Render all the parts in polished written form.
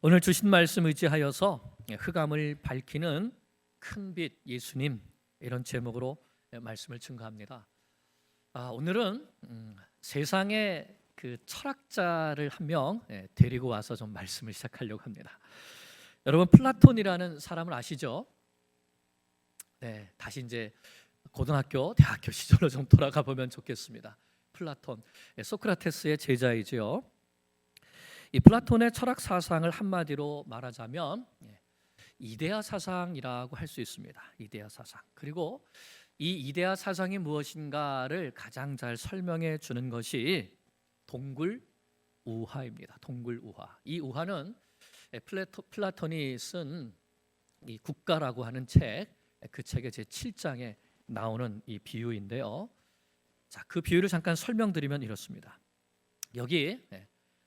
오늘 주신 말씀 의지하여서 흑암을 밝히는 큰 빛 예수님, 이런 제목으로 말씀을 증거합니다. 오늘은 세상의 그 철학자를 한 명 데리고 와서 좀 말씀을 시작하려고 합니다. 여러분, 플라톤이라는 사람을 아시죠? 네, 다시 이제 고등학교, 대학교 시절로 좀 돌아가 보면 좋겠습니다. 플라톤, 소크라테스의 제자이죠. 이 플라톤의 철학 사상을 한마디로 말하자면 이데아 사상이라고 할 수 있습니다. 이데아 사상. 그리고 이 이데아 사상이 무엇인가를 가장 잘 설명해 주는 것이 동굴 우화입니다. 동굴 우화. 이 우화는 플라톤이 쓴 이 국가라고 하는 책, 그 책의 제 7장에 나오는 이 비유인데요. 자, 그 비유를 잠깐 설명드리면 이렇습니다. 여기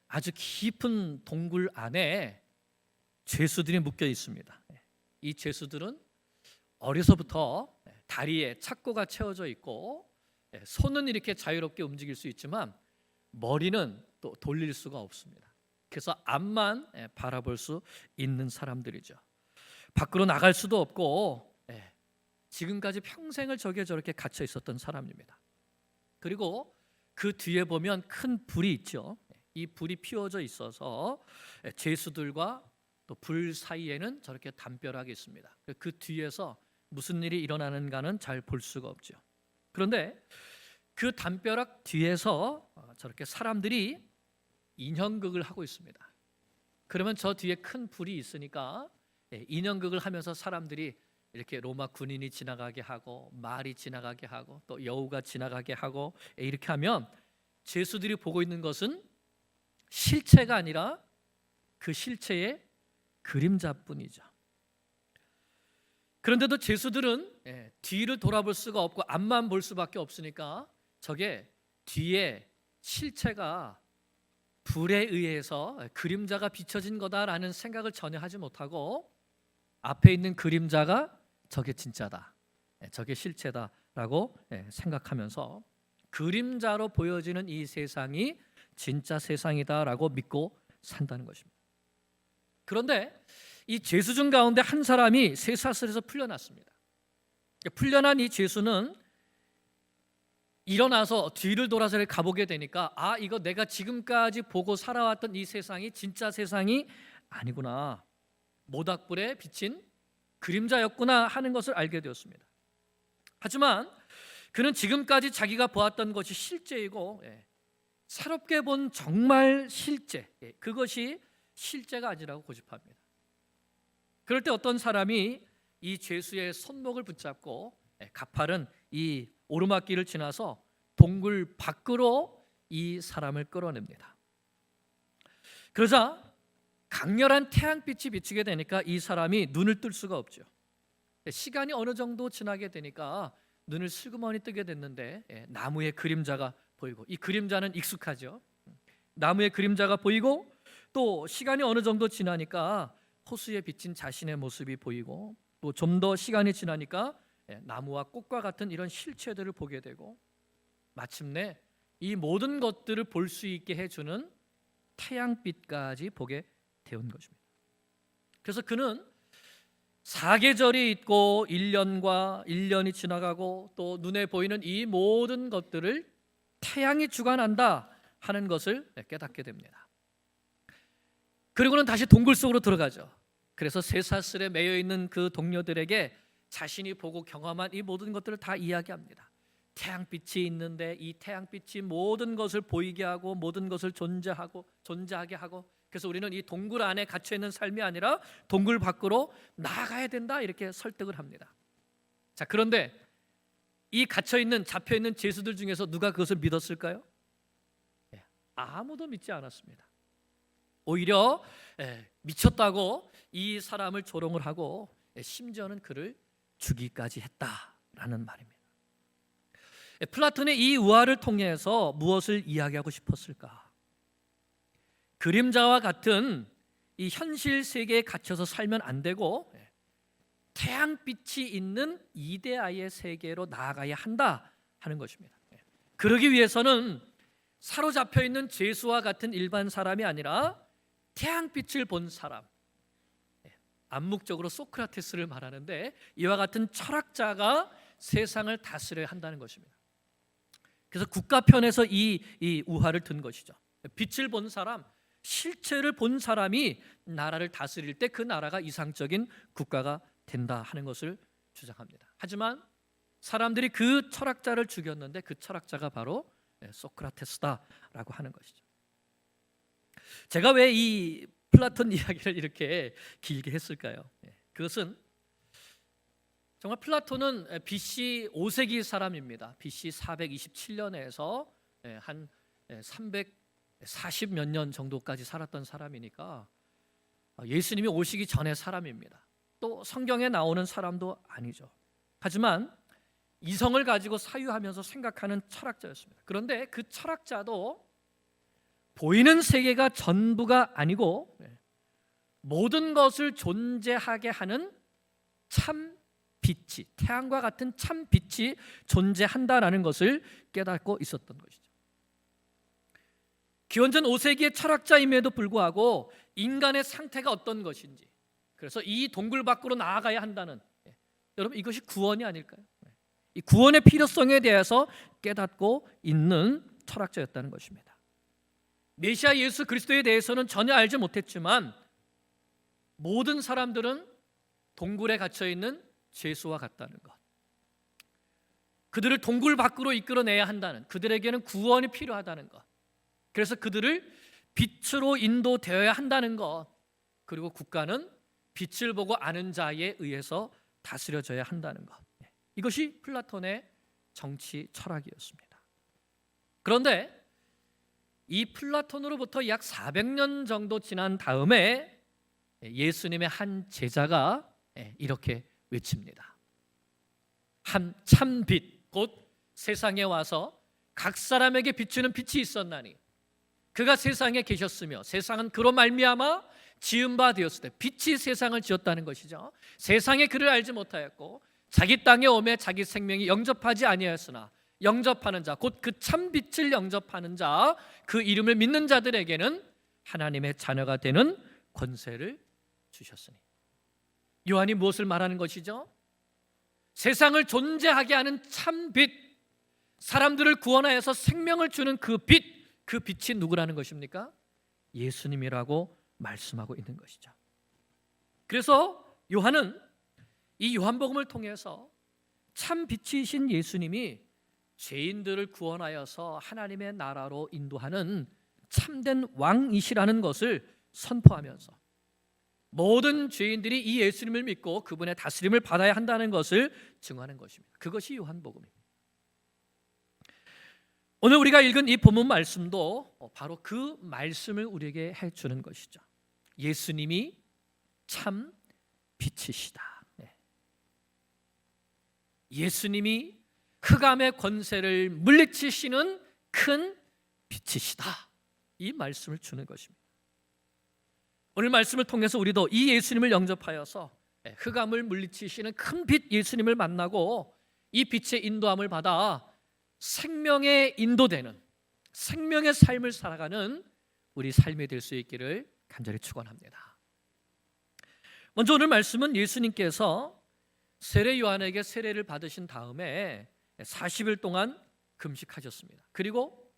아주 깊은 동굴 안에 죄수들이 묶여 있습니다. 이 죄수들은 어려서부터 다리에 착고가 채워져 있고 손은 이렇게 자유롭게 움직일 수 있지만 머리는 또 돌릴 수가 없습니다. 그래서 앞만 바라볼 수 있는 사람들이죠. 밖으로 나갈 수도 없고 지금까지 평생을 저렇게 갇혀 있었던 사람입니다. 그리고 그 뒤에 보면 큰 불이 있죠. 이 불이 피워져 있어서 죄수들과 또 불 사이에는 저렇게 담벼락이 있습니다. 그 뒤에서 무슨 일이 일어나는가는 잘 볼 수가 없죠. 그런데 그 담벼락 뒤에서 저렇게 사람들이 인형극을 하고 있습니다. 그러면 저 뒤에 큰 불이 있으니까 인형극을 하면서 사람들이 이렇게 로마 군인이 지나가게 하고 말이 지나가게 하고 또 여우가 지나가게 하고 이렇게 하면 죄수들이 보고 있는 것은 실체가 아니라 그 실체의 그림자뿐이죠. 그런데도 죄수들은 뒤를 돌아볼 수가 없고 앞만 볼 수밖에 없으니까 저게 뒤에 실체가 불에 의해서 그림자가 비춰진 거다라는 생각을 전혀 하지 못하고 앞에 있는 그림자가 저게 진짜다, 저게 실체다라고 생각하면서 그림자로 보여지는 이 세상이 진짜 세상이다라고 믿고 산다는 것입니다. 그런데 이 죄수 중 가운데 한 사람이 쇠사슬에서 풀려났습니다. 풀려난 이 죄수는 일어나서 뒤를 돌아서 가보게 되니까 이거 내가 지금까지 보고 살아왔던 이 세상이 진짜 세상이 아니구나, 모닥불에 비친 그림자였구나 하는 것을 알게 되었습니다. 하지만 그는 지금까지 자기가 보았던 것이 실제이고 새롭게 본 정말 실제, 그것이 실제가 아니라고 고집합니다. 그럴 때 어떤 사람이 이 죄수의 손목을 붙잡고 가파른 이 오르막길을 지나서 동굴 밖으로 이 사람을 끌어냅니다. 그러자 강렬한 태양빛이 비치게 되니까 이 사람이 눈을 뜰 수가 없죠. 시간이 어느 정도 지나게 되니까 눈을 슬그머니 뜨게 됐는데 나무의 그림자가 보이고, 이 그림자는 익숙하죠. 나무의 그림자가 보이고 또 시간이 어느 정도 지나니까 호수에 비친 자신의 모습이 보이고 또 좀 더 시간이 지나니까 나무와 꽃과 같은 이런 실체들을 보게 되고 마침내 이 모든 것들을 볼 수 있게 해주는 태양빛까지 보게 되온 것입니다. 그래서 그는 사계절이 있고 1년이 지나가고 또 눈에 보이는 이 모든 것들을 태양이 주관한다 하는 것을 깨닫게 됩니다. 그리고는 다시 동굴 속으로 들어가죠. 그래서 쇠사슬에 매여 있는 그 동료들에게 자신이 보고 경험한 이 모든 것들을 다 이야기합니다. 태양빛이 있는데 이 태양빛이 모든 것을 보이게 하고 모든 것을 존재하게 하고, 그래서 우리는 이 동굴 안에 갇혀 있는 삶이 아니라 동굴 밖으로 나가야 된다, 이렇게 설득을 합니다. 자, 그런데 이 갇혀 있는, 잡혀 있는 죄수들 중에서 누가 그것을 믿었을까요? 아무도 믿지 않았습니다. 오히려 미쳤다고 이 사람을 조롱을 하고 심지어는 그를 죽이기까지 했다라는 말입니다. 플라톤의 이 우화를 통해서 무엇을 이야기하고 싶었을까? 그림자와 같은 이 현실 세계에 갇혀서 살면 안 되고 태양빛이 있는 이데아의 세계로 나아가야 한다 하는 것입니다. 그러기 위해서는 사로잡혀 있는 죄수와 같은 일반 사람이 아니라 태양빛을 본 사람, 암묵적으로 소크라테스를 말하는데 이와 같은 철학자가 세상을 다스려야 한다는 것입니다. 그래서 국가편에서 이 우화를 든 것이죠. 빛을 본 사람, 실체를 본 사람이 나라를 다스릴 때 그 나라가 이상적인 국가가 된다 하는 것을 주장합니다. 하지만 사람들이 그 철학자를 죽였는데 그 철학자가 바로 소크라테스다라고 하는 것이죠. 제가 왜 이 플라톤 이야기를 이렇게 길게 했을까요? 그것은 정말 플라톤은 BC 5세기 사람입니다. BC 427년에서 한 340 몇 년 정도까지 살았던 사람이니까 예수님이 오시기 전의 사람입니다. 또 성경에 나오는 사람도 아니죠. 하지만 이성을 가지고 사유하면서 생각하는 철학자였습니다. 그런데 그 철학자도 보이는 세계가 전부가 아니고 모든 것을 존재하게 하는 참 빛이, 태양과 같은 참 빛이 존재한다라는 것을 깨닫고 있었던 것이죠. 기원전 5세기의 철학자임에도 불구하고 인간의 상태가 어떤 것인지, 그래서 이 동굴 밖으로 나아가야 한다는, 여러분 이것이 구원이 아닐까요? 이 구원의 필요성에 대해서 깨닫고 있는 철학자였다는 것입니다. 메시아 예수 그리스도에 대해서는 전혀 알지 못했지만 모든 사람들은 동굴에 갇혀 있는 죄수와 같다는 것, 그들을 동굴 밖으로 이끌어내야 한다는, 그들에게는 구원이 필요하다는 것, 그래서 그들을 빛으로 인도되어야 한다는 것, 그리고 국가는 빛을 보고 아는 자에 의해서 다스려져야 한다는 것, 이것이 플라톤의 정치 철학이었습니다. 그런데 이 플라톤으로부터 약 400년 정도 지난 다음에 예수님의 한 제자가 이렇게 외칩니다. 한 참빛, 곧 세상에 와서 각 사람에게 비추는 빛이 있었나니 그가 세상에 계셨으며 세상은 그로 말미암아 지은 바 되었을 때, 빛이 세상을 지었다는 것이죠. 세상에 그를 알지 못하였고 자기 땅에 오매 자기 생명이 영접하지 아니하였으나 영접하는 자, 곧 그 참빛을 영접하는 자, 그 이름을 믿는 자들에게는 하나님의 자녀가 되는 권세를 주셨으니. 요한이 무엇을 말하는 것이죠? 세상을 존재하게 하는 참빛, 사람들을 구원하여서 생명을 주는 그 빛, 그 빛이 누구라는 것입니까? 예수님이라고 말씀하고 있는 것이죠. 그래서 요한은 이 요한복음을 통해서 참 빛이신 예수님이 죄인들을 구원하여서 하나님의 나라로 인도하는 참된 왕이시라는 것을 선포하면서 모든 죄인들이 이 예수님을 믿고 그분의 다스림을 받아야 한다는 것을 증언하는 것입니다. 그것이 요한복음입니다. 오늘 우리가 읽은 이 본문 말씀도 바로 그 말씀을 우리에게 해주는 것이죠. 예수님이 참 빛이시다. 예수님이 흑암의 권세를 물리치시는 큰 빛이시다. 이 말씀을 주는 것입니다. 오늘 말씀을 통해서 우리도 이 예수님을 영접하여서 흑암을 물리치시는 큰 빛 예수님을 만나고 이 빛의 인도함을 받아 생명에 인도되는, 생명의 삶을 살아가는 우리 삶이 될 수 있기를 간절히 축원합니다. 먼저 오늘 말씀은 예수님께서 세례 요한에게 세례를 받으신 다음에 40일 동안 금식하셨습니다. 그리고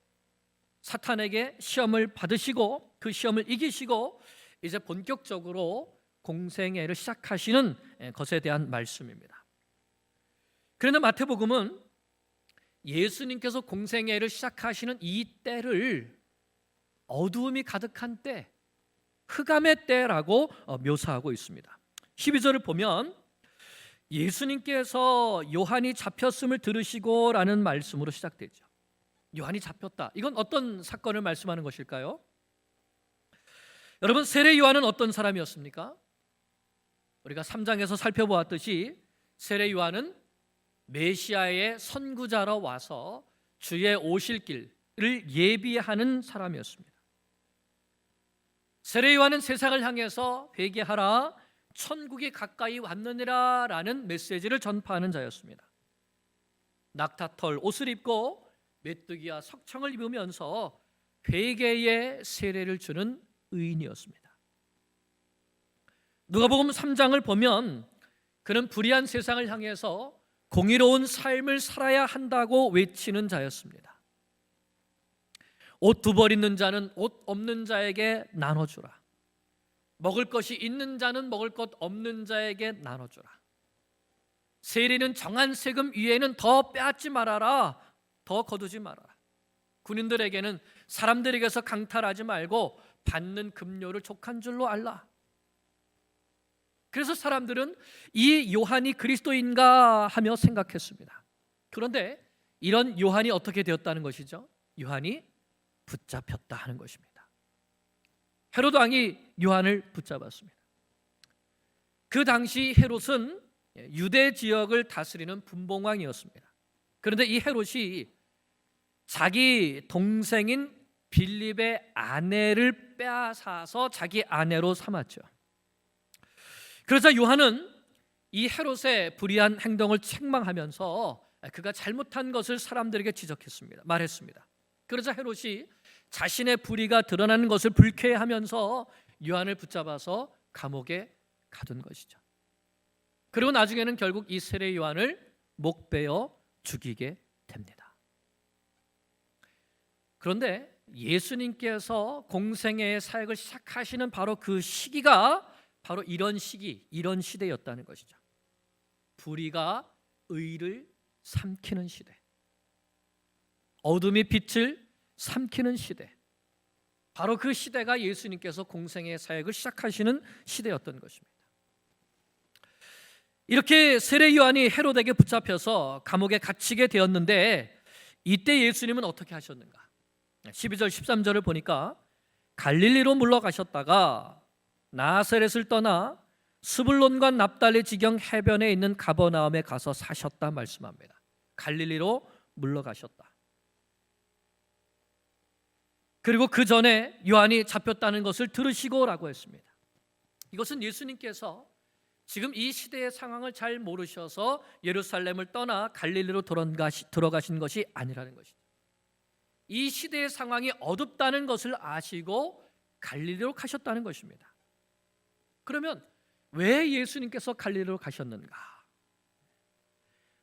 사탄에게 시험을 받으시고 그 시험을 이기시고 이제 본격적으로 공생애를 시작하시는 것에 대한 말씀입니다. 그런데 마태복음은 예수님께서 공생애를 시작하시는 이 때를 어두움이 가득한 때, 흑암의 때라고 묘사하고 있습니다. 12절을 보면 예수님께서 요한이 잡혔음을 들으시고 라는 말씀으로 시작되죠. 요한이 잡혔다. 이건 어떤 사건을 말씀하는 것일까요? 여러분, 세례 요한은 어떤 사람이었습니까? 우리가 3장에서 살펴보았듯이 세례 요한은 메시아의 선구자로 와서 주의 오실 길을 예비하는 사람이었습니다. 세례 요한은 세상을 향해서 회개하라, 천국이 가까이 왔느니라 라는 메시지를 전파하는 자였습니다. 낙타털 옷을 입고 메뚜기와 석청을 입으면서 회개의 세례를 주는 의인이었습니다. 누가복음 3장을 보면 그는 불의한 세상을 향해서 공의로운 삶을 살아야 한다고 외치는 자였습니다. 옷 두 벌 있는 자는 옷 없는 자에게 나눠주라. 먹을 것이 있는 자는 먹을 것 없는 자에게 나눠주라. 세리는 정한 세금 위에는 더 빼앗지 말아라. 더 거두지 말아라. 군인들에게는 사람들에게서 강탈하지 말고 받는 급료를 족한 줄로 알라. 그래서 사람들은 이 요한이 그리스도인가 하며 생각했습니다. 그런데 이런 요한이 어떻게 되었다는 것이죠? 요한이 붙잡혔다 하는 것입니다. 헤롯 왕이 요한을 붙잡았습니다. 그 당시 헤롯은 유대 지역을 다스리는 분봉왕이었습니다. 그런데 이 헤롯이 자기 동생인 빌립의 아내를 빼앗아서 자기 아내로 삼았죠. 그러자 요한은 이 헤롯의 불의한 행동을 책망하면서 그가 잘못한 것을 사람들에게 지적했습니다. 말했습니다. 그러자 헤롯이 자신의 불의가 드러나는 것을 불쾌해하면서 요한을 붙잡아서 감옥에 가둔 것이죠. 그리고 나중에는 결국 이 세례 요한을 목베어 죽이게 됩니다. 그런데 예수님께서 공생애의 사역을 시작하시는 바로 그 시기가 바로 이런 시기, 이런 시대였다는 것이죠. 불의가 의를 삼키는 시대, 어둠이 빛을 삼키는 시대, 바로 그 시대가 예수님께서 공생애의 사역을 시작하시는 시대였던 것입니다. 이렇게 세례 요한이 헤롯에게 붙잡혀서 감옥에 갇히게 되었는데 이때 예수님은 어떻게 하셨는가? 12절 13절을 보니까 갈릴리로 물러가셨다가 나사렛을 떠나 스불론과 납달리 지경 해변에 있는 가버나움에 가서 사셨다 말씀합니다. 갈릴리로 물러가셨다. 그리고 그 전에 요한이 잡혔다는 것을 들으시고라고 했습니다. 이것은 예수님께서 지금 이 시대의 상황을 잘 모르셔서 예루살렘을 떠나 갈릴리로 들어가신 것이 아니라는 것이죠. 이 시대의 상황이 어둡다는 것을 아시고 갈릴리로 가셨다는 것입니다. 그러면 왜 예수님께서 갈릴리로 가셨는가?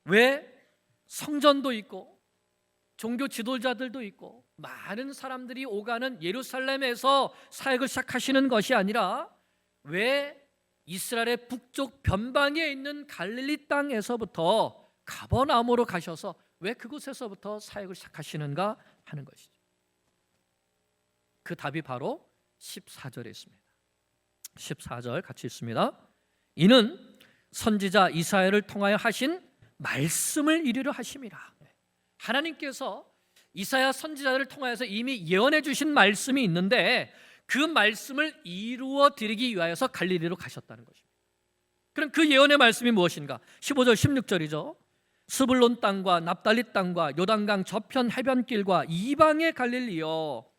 왜 성전도 있고 종교 지도자들도 있고 많은 사람들이 오가는 예루살렘에서 사역을 시작하시는 것이 아니라 왜 이스라엘의 북쪽 변방에 있는 갈릴리 땅에서부터 가버나움으로 가셔서 왜 그곳에서부터 사역을 시작하시는가 하는 것이죠. 그 답이 바로 14절에 있습니다. 14절 같이 읽습니다. 이는 선지자 이사야를 통하여 하신 말씀을 이루려 하심이라. 하나님께서 이사야 선지자를 통하여서 이미 예언해 주신 말씀이 있는데 그 말씀을 이루어 드리기 위하여서 갈릴리로 가셨다는 것입니다. 그럼 그 예언의 말씀이 무엇인가? 15절 16절이죠. 스불론 땅과 납달리 땅과 요단강 저편 해변길과 이방의 갈릴리여,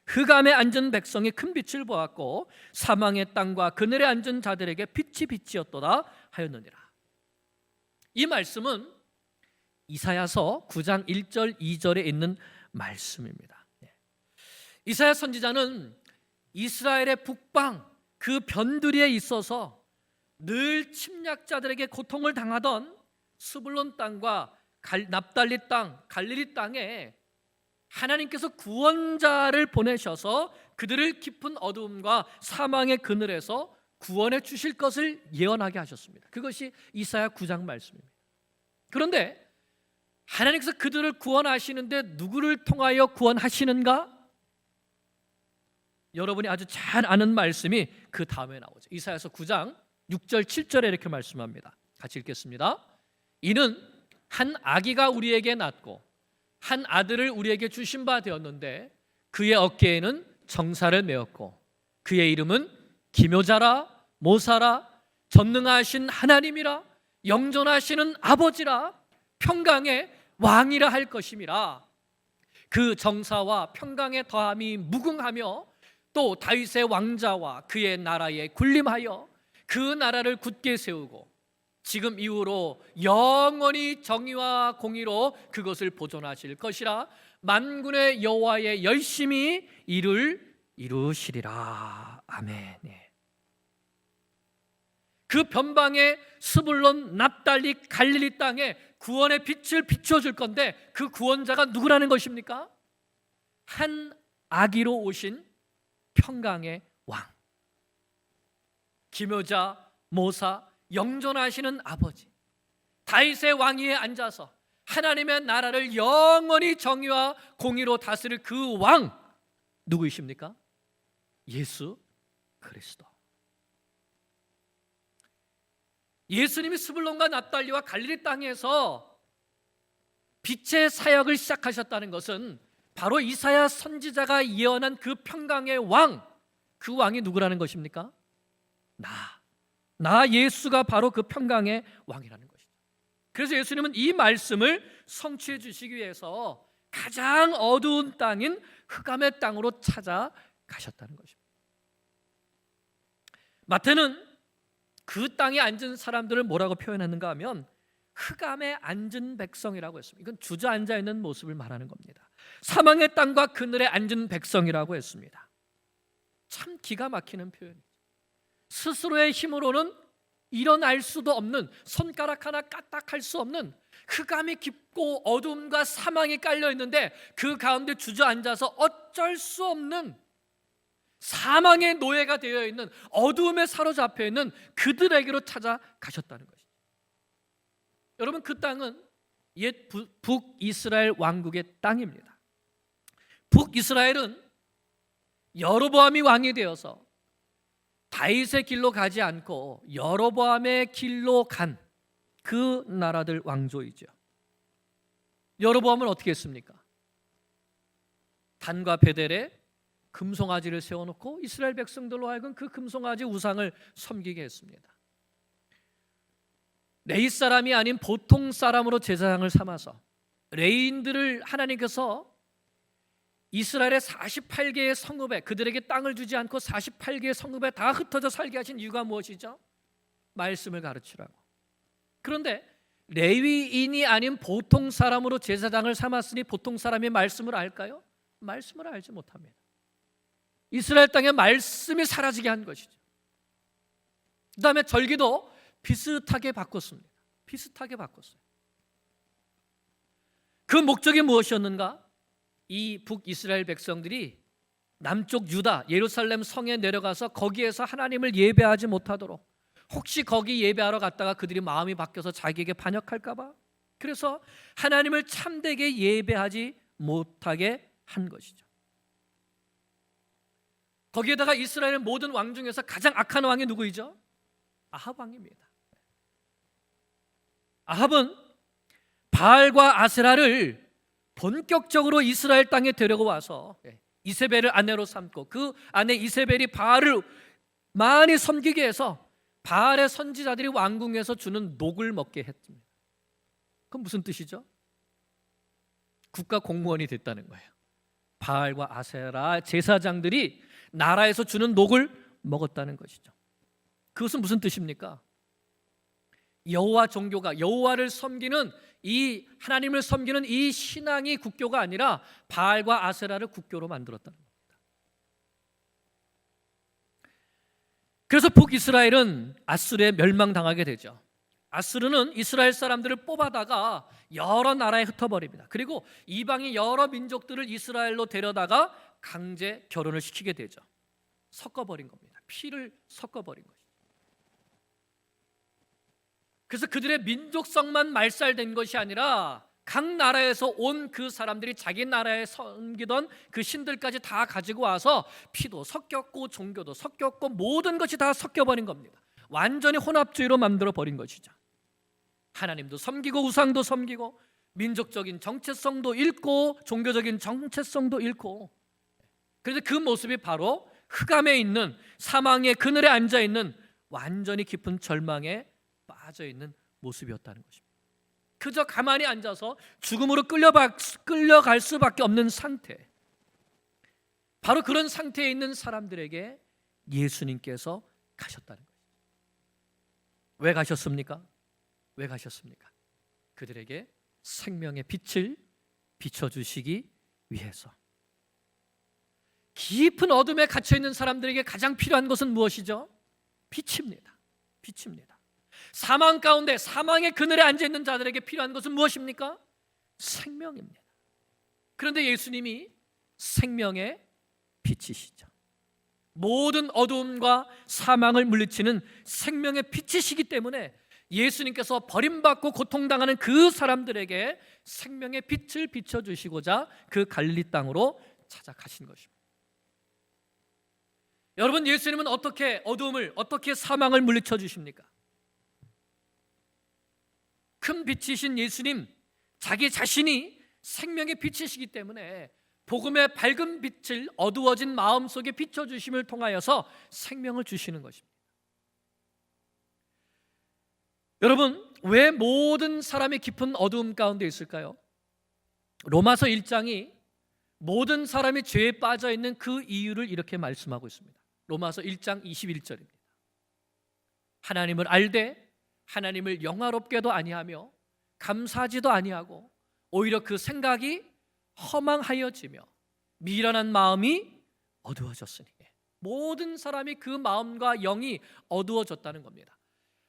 흑암에 앉은 백성이 큰 빛을 보았고 사망의 땅과 그늘에 앉은 자들에게 빛이 빛이었도다 하였느니라. 이 말씀은 이사야서 9장 1절 2절에 있는 말씀입니다. 이사야 선지자는 이스라엘의 북방 그 변두리에 있어서 늘 침략자들에게 고통을 당하던 스불론 땅과 납달리 땅, 갈릴리 땅에 하나님께서 구원자를 보내셔서 그들을 깊은 어두움과 사망의 그늘에서 구원해 주실 것을 예언하게 하셨습니다. 그것이 이사야 9장 말씀입니다. 그런데 하나님께서 그들을 구원하시는데 누구를 통하여 구원하시는가? 여러분이 아주 잘 아는 말씀이 그 다음에 나오죠. 이사야서 9장 6절 7절에 이렇게 말씀합니다. 같이 읽겠습니다. 이는 한 아기가 우리에게 낳고 한 아들을 우리에게 주신 바 되었는데 그의 어깨에는 정사를 메었고 그의 이름은 기묘자라 모사라 전능하신 하나님이라 영존하시는 아버지라 평강의 왕이라 할 것임이라. 그 정사와 평강의 더함이 무궁하며 또 다윗의 왕자와 그의 나라에 군림하여 그 나라를 굳게 세우고 지금 이후로 영원히 정의와 공의로 그것을 보존하실 것이라. 만군의 여호와의 열심히 이를 이루시리라. 아멘. 그 변방의 스불론, 납달리, 갈릴리 땅에 구원의 빛을 비춰줄 건데 그 구원자가 누구라는 것입니까? 한 아기로 오신 평강의 왕, 기묘자, 모사, 영존하시는 아버지, 다윗의 왕위에 앉아서 하나님의 나라를 영원히 정의와 공의로 다스릴 그 왕, 누구이십니까? 예수 그리스도. 예수님이 스불론과 납달리와 갈릴리 땅에서 빛의 사역을 시작하셨다는 것은 바로 이사야 선지자가 예언한 그 평강의 왕, 그 왕이 누구라는 것입니까? 나 예수가 바로 그 평강의 왕이라는 것이죠. 그래서 예수님은 이 말씀을 성취해 주시기 위해서 가장 어두운 땅인 흑암의 땅으로 찾아가셨다는 것입니다. 마태는 그 땅에 앉은 사람들을 뭐라고 표현했는가 하면 흑암에 앉은 백성이라고 했습니다. 이건 주저앉아 있는 모습을 말하는 겁니다. 사망의 땅과 그늘에 앉은 백성이라고 했습니다. 참 기가 막히는 표현이죠. 스스로의 힘으로는 일어날 수도 없는, 손가락 하나 까딱할 수 없는 흑암이 깊고 어둠과 사망이 깔려 있는데 그 가운데 주저앉아서 어쩔 수 없는 사망의 노예가 되어 있는, 어두움에 사로잡혀 있는 그들에게로 찾아가셨다는 것이죠. 여러분, 그 땅은 옛 북이스라엘 왕국의 땅입니다. 북이스라엘은 여로보암이 왕이 되어서 다윗의 길로 가지 않고 여로보암의 길로 간 그 나라들 왕조이죠. 여로보암은 어떻게 했습니까? 단과 베델에 금송아지를 세워놓고 이스라엘 백성들로 하여금 그 금송아지 우상을 섬기게 했습니다. 레위 사람이 아닌 보통 사람으로 제사장을 삼아서 레위인들을 하나님께서 이스라엘의 48개의 성읍에, 그들에게 땅을 주지 않고 48개의 성읍에 다 흩어져 살게 하신 이유가 무엇이죠? 말씀을 가르치라고. 그런데 레위인이 아닌 보통 사람으로 제사장을 삼았으니 보통 사람이 말씀을 알까요? 말씀을 알지 못합니다. 이스라엘 땅에 말씀이 사라지게 한 것이죠. 그 다음에 절기도 비슷하게 바꿨습니다. 비슷하게 바꿨어요. 그 목적이 무엇이었는가? 이 북이스라엘 백성들이 남쪽 유다 예루살렘 성에 내려가서 거기에서 하나님을 예배하지 못하도록, 혹시 거기 예배하러 갔다가 그들이 마음이 바뀌어서 자기에게 반역할까 봐, 그래서 하나님을 참되게 예배하지 못하게 한 것이죠. 거기에다가 이스라엘 모든 왕 중에서 가장 악한 왕이 누구이죠? 아합 왕입니다. 아합은 바알과 아세라를 본격적으로 이스라엘 땅에 데리고 와서 이세벨을 아내로 삼고 그 아내 이세벨이 바알을 많이 섬기게 해서 바알의 선지자들이 왕궁에서 주는 녹을 먹게 했습니다. 그건 무슨 뜻이죠? 국가 공무원이 됐다는 거예요. 바알과 아세라 제사장들이 나라에서 주는 녹을 먹었다는 것이죠. 그것은 무슨 뜻입니까? 여호와 종교가, 여호와를 섬기는 이 하나님을 섬기는 이 신앙이 국교가 아니라 바알과 아세라를 국교로 만들었다는 겁니다. 그래서 북이스라엘은 아수르에 멸망당하게 되죠. 아수르는 이스라엘 사람들을 뽑아다가 여러 나라에 흩어버립니다. 그리고 이방의 여러 민족들을 이스라엘로 데려다가 강제 결혼을 시키게 되죠. 섞어버린 겁니다. 피를 섞어버린 거죠. 그래서 그들의 민족성만 말살된 것이 아니라 각 나라에서 온 그 사람들이 자기 나라에 섬기던 그 신들까지 다 가지고 와서 피도 섞였고 종교도 섞였고 모든 것이 다 섞여버린 겁니다. 완전히 혼합주의로 만들어버린 것이죠. 하나님도 섬기고 우상도 섬기고 민족적인 정체성도 잃고 종교적인 정체성도 잃고, 그래서 그 모습이 바로 흑암에 있는, 사망의 그늘에 앉아있는 완전히 깊은 절망에 빠져있는 모습이었다는 것입니다. 그저 가만히 앉아서 죽음으로 끌려갈 수밖에 없는 상태, 바로 그런 상태에 있는 사람들에게 예수님께서 가셨다는 거예요. 왜 가셨습니까? 왜 가셨습니까? 그들에게 생명의 빛을 비춰주시기 위해서. 깊은 어둠에 갇혀있는 사람들에게 가장 필요한 것은 무엇이죠? 빛입니다. 빛입니다. 사망 가운데 사망의 그늘에 앉아있는 자들에게 필요한 것은 무엇입니까? 생명입니다. 그런데 예수님이 생명의 빛이시죠. 모든 어두움과 사망을 물리치는 생명의 빛이시기 때문에 예수님께서 버림받고 고통당하는 그 사람들에게 생명의 빛을 비춰주시고자 그 갈릴리 땅으로 찾아가신 것입니다. 여러분, 예수님은 어떻게 어두움을, 어떻게 사망을 물리쳐 주십니까? 큰 빛이신 예수님, 자기 자신이 생명의 빛이시기 때문에 복음의 밝은 빛을 어두워진 마음속에 비춰주심을 통하여서 생명을 주시는 것입니다. 여러분, 왜 모든 사람이 깊은 어두움 가운데 있을까요? 로마서 1장이 모든 사람이 죄에 빠져 있는 그 이유를 이렇게 말씀하고 있습니다. 로마서 1장 21절입니다. 하나님을 알되 하나님을 영화롭게도 아니하며 감사하지도 아니하고 오히려 그 생각이 허망하여지며 미련한 마음이 어두워졌으니, 모든 사람이 그 마음과 영이 어두워졌다는 겁니다.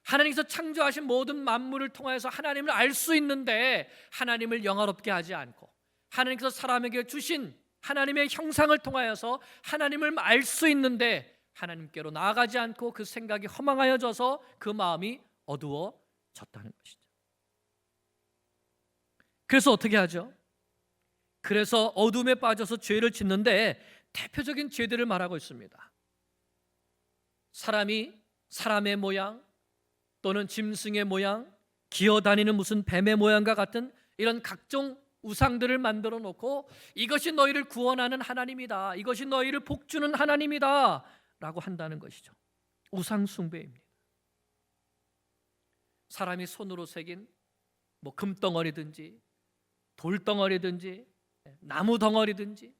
하나님께서 창조하신 모든 만물을 통해서 하나님을 알 수 있는데 하나님을 영화롭게 하지 않고, 하나님께서 사람에게 주신 하나님의 형상을 통하여서 하나님을 알 수 있는데 하나님께로 나아가지 않고 그 생각이 허망하여져서 그 마음이 어두워졌다는 것이죠. 그래서 어떻게 하죠? 그래서 어둠에 빠져서 죄를 짓는데 대표적인 죄들을 말하고 있습니다. 사람이 사람의 모양 또는 짐승의 모양, 기어다니는 무슨 뱀의 모양과 같은 이런 각종 우상들을 만들어 놓고 이것이 너희를 구원하는 하나님이다, 이것이 너희를 복주는 하나님이다 라고 한다는 것이죠. 우상 숭배입니다. 사람이 손으로 새긴 금덩어리든지 돌덩어리든지 나무 덩어리든지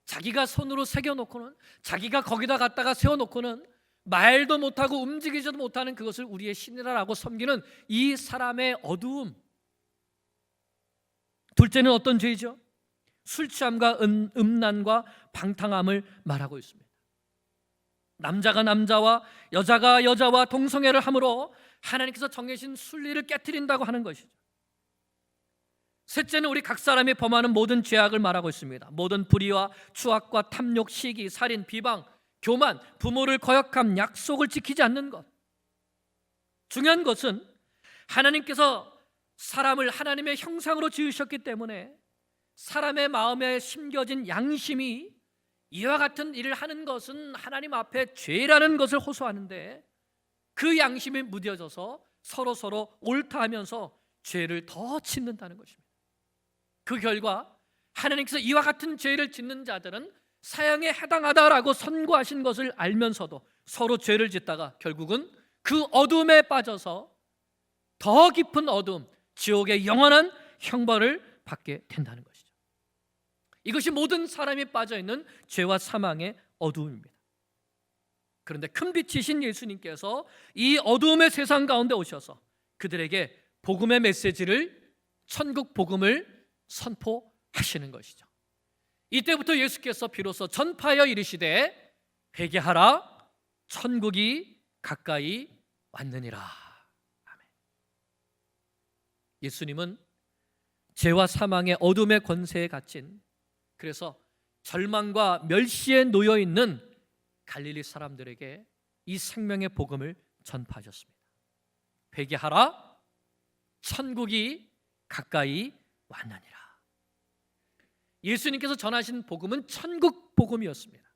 자기가 손으로 새겨놓고는, 자기가 거기다 갖다가 세워놓고는 말도 못하고 움직이지도 못하는 그것을 우리의 신이라고 섬기는 이 사람의 어두움. 둘째는 어떤 죄이죠? 술 취함과 음란과 방탕함을 말하고 있습니다. 남자가 남자와 여자가 여자와 동성애를 함으로 하나님께서 정해진 순리를 깨트린다고 하는 것이죠. 셋째는 우리 각 사람이 범하는 모든 죄악을 말하고 있습니다. 모든 불의와 추악과 탐욕, 시기, 살인, 비방, 교만, 부모를 거역함, 약속을 지키지 않는 것. 중요한 것은 하나님께서 사람을 하나님의 형상으로 지으셨기 때문에 사람의 마음에 심겨진 양심이 이와 같은 일을 하는 것은 하나님 앞에 죄라는 것을 호소하는데, 그 양심이 무뎌져서 서로 옳다 하면서 죄를 더 짓는다는 것입니다. 그 결과 하나님께서 이와 같은 죄를 짓는 자들은 사형에 해당하다라고 선고하신 것을 알면서도 서로 죄를 짓다가 결국은 그 어둠에 빠져서 더 깊은 어둠, 지옥의 영원한 형벌을 받게 된다는 것이죠. 이것이 모든 사람이 빠져있는 죄와 사망의 어두움입니다. 그런데 큰 빛이신 예수님께서 이 어두움의 세상 가운데 오셔서 그들에게 복음의 메시지를, 천국 복음을 선포하시는 것이죠. 이때부터 예수께서 비로소 전파하여 이르시되 회개하라, 천국이 가까이 왔느니라. 아멘. 예수님은 죄와 사망의 어둠의 권세에 갇힌, 그래서 절망과 멸시에 놓여 있는 갈릴리 사람들에게 이 생명의 복음을 전파하셨습니다. 회개하라, 천국이 가까이 왔느니라. 예수님께서 전하신 복음은 천국 복음이었습니다.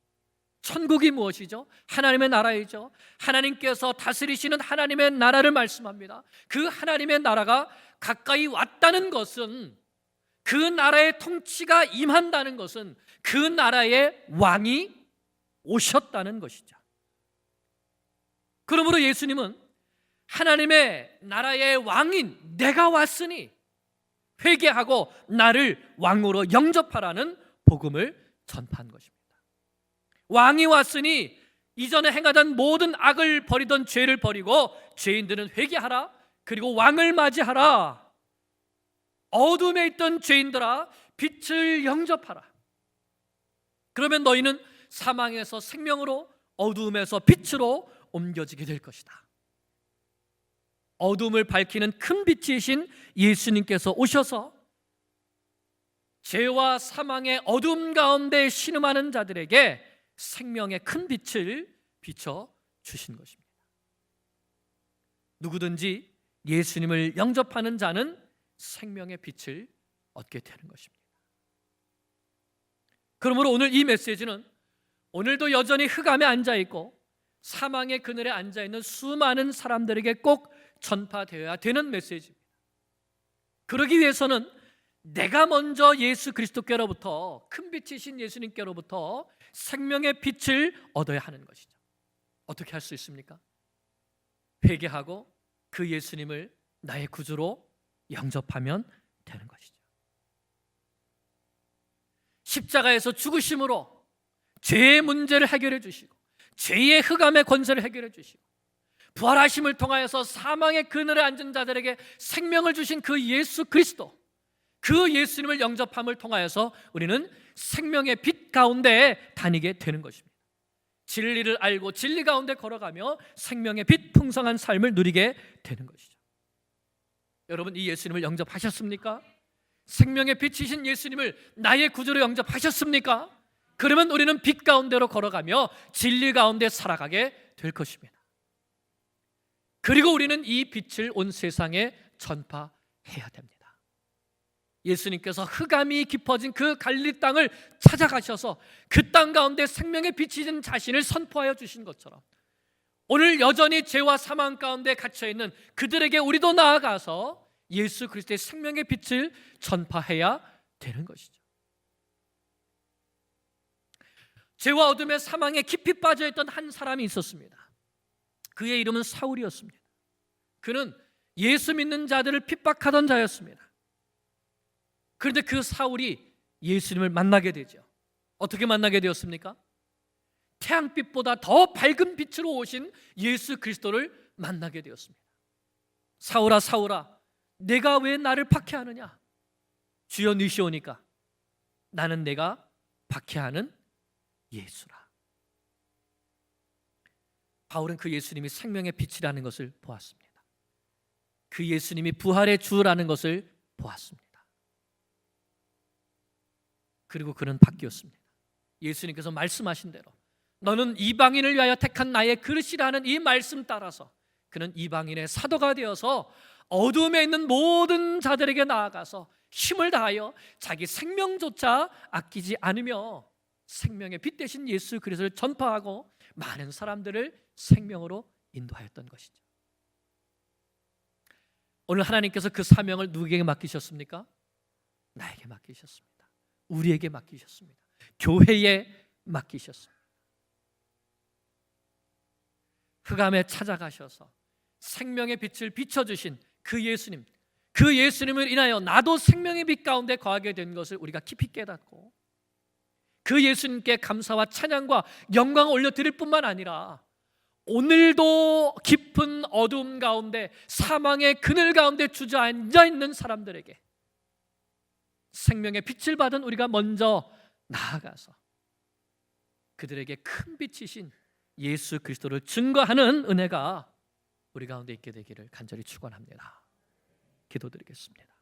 천국이 무엇이죠? 하나님의 나라이죠. 하나님께서 다스리시는 하나님의 나라를 말씀합니다. 그 하나님의 나라가 가까이 왔다는 것은, 그 나라의 통치가 임한다는 것은 그 나라의 왕이 오셨다는 것이죠. 그러므로 예수님은 하나님의 나라의 왕인 내가 왔으니 회개하고 나를 왕으로 영접하라는 복음을 전파한 것입니다. 왕이 왔으니 이전에 행하던 모든 악을 버리던 죄를 버리고 죄인들은 회개하라, 그리고 왕을 맞이하라. 어둠에 있던 죄인들아, 빛을 영접하라. 그러면 너희는 사망에서 생명으로, 어두움에서 빛으로 옮겨지게 될 것이다. 어둠을 밝히는 큰 빛이신 예수님께서 오셔서 죄와 사망의 어둠 가운데 신음하는 자들에게 생명의 큰 빛을 비춰 주신 것입니다. 누구든지 예수님을 영접하는 자는 생명의 빛을 얻게 되는 것입니다. 그러므로 오늘 이 메시지는 오늘도 여전히 흑암에 앉아있고 사망의 그늘에 앉아있는 수많은 사람들에게 꼭 전파되어야 되는 메시지입니다. 그러기 위해서는 내가 먼저 예수 그리스도께로부터, 큰 빛이신 예수님께로부터 생명의 빛을 얻어야 하는 것이죠. 어떻게 할 수 있습니까? 회개하고 그 예수님을 나의 구주로 영접하면 되는 것이죠. 십자가에서 죽으심으로 죄의 문제를 해결해 주시고 죄의 흑암의 권세를 해결해 주시고 부활하심을 통하여서 사망의 그늘에 앉은 자들에게 생명을 주신 그 예수 그리스도, 그 예수님을 영접함을 통하여서 우리는 생명의 빛 가운데 다니게 되는 것입니다. 진리를 알고 진리 가운데 걸어가며 생명의 빛 풍성한 삶을 누리게 되는 것이죠. 여러분, 이 예수님을 영접하셨습니까? 생명의 빛이신 예수님을 나의 구주로 영접하셨습니까? 그러면 우리는 빛 가운데로 걸어가며 진리 가운데 살아가게 될 것입니다. 그리고 우리는 이 빛을 온 세상에 전파해야 됩니다. 예수님께서 흑암이 깊어진 그 갈릴리 땅을 찾아가셔서 그 땅 가운데 생명의 빛이신 자신을 선포하여 주신 것처럼 오늘 여전히 죄와 사망 가운데 갇혀있는 그들에게 우리도 나아가서 예수 그리스도의 생명의 빛을 전파해야 되는 것이죠. 죄와 어둠의 사망에 깊이 빠져있던 한 사람이 있었습니다. 그의 이름은 사울이었습니다. 그는 예수 믿는 자들을 핍박하던 자였습니다. 그런데 그 사울이 예수님을 만나게 되죠. 어떻게 만나게 되었습니까? 태양빛보다 더 밝은 빛으로 오신 예수 그리스도를 만나게 되었습니다. 사울아, 사울아, 내가 왜 나를 박해하느냐? 주여 니시오니까 나는 내가 박해하는 예수라. 바울은 그 예수님이 생명의 빛이라는 것을 보았습니다. 그 예수님이 부활의 주라는 것을 보았습니다. 그리고 그는 바뀌었습니다. 예수님께서 말씀하신 대로 너는 이방인을 위하여 택한 나의 그릇이라는 이 말씀 따라서 그는 이방인의 사도가 되어서 어둠에 있는 모든 자들에게 나아가서 힘을 다하여 자기 생명조차 아끼지 않으며 생명의 빛 대신 예수 그리스도를 전파하고 많은 사람들을 생명으로 인도하였던 것이죠. 오늘 하나님께서 그 사명을 누구에게 맡기셨습니까? 나에게 맡기셨습니다. 우리에게 맡기셨습니다. 교회에 맡기셨습니다. 흑암에 찾아가셔서 생명의 빛을 비춰주신 그 예수님, 그 예수님을 인하여 나도 생명의 빛 가운데 거하게 된 것을 우리가 깊이 깨닫고 그 예수님께 감사와 찬양과 영광을 올려드릴 뿐만 아니라 오늘도 깊은 어둠 가운데 사망의 그늘 가운데 주저앉아 있는 사람들에게 생명의 빛을 받은 우리가 먼저 나아가서 그들에게 큰 빛이신 예수 그리스도를 증거하는 은혜가 우리 가운데 있게 되기를 간절히 축원합니다. 기도드리겠습니다.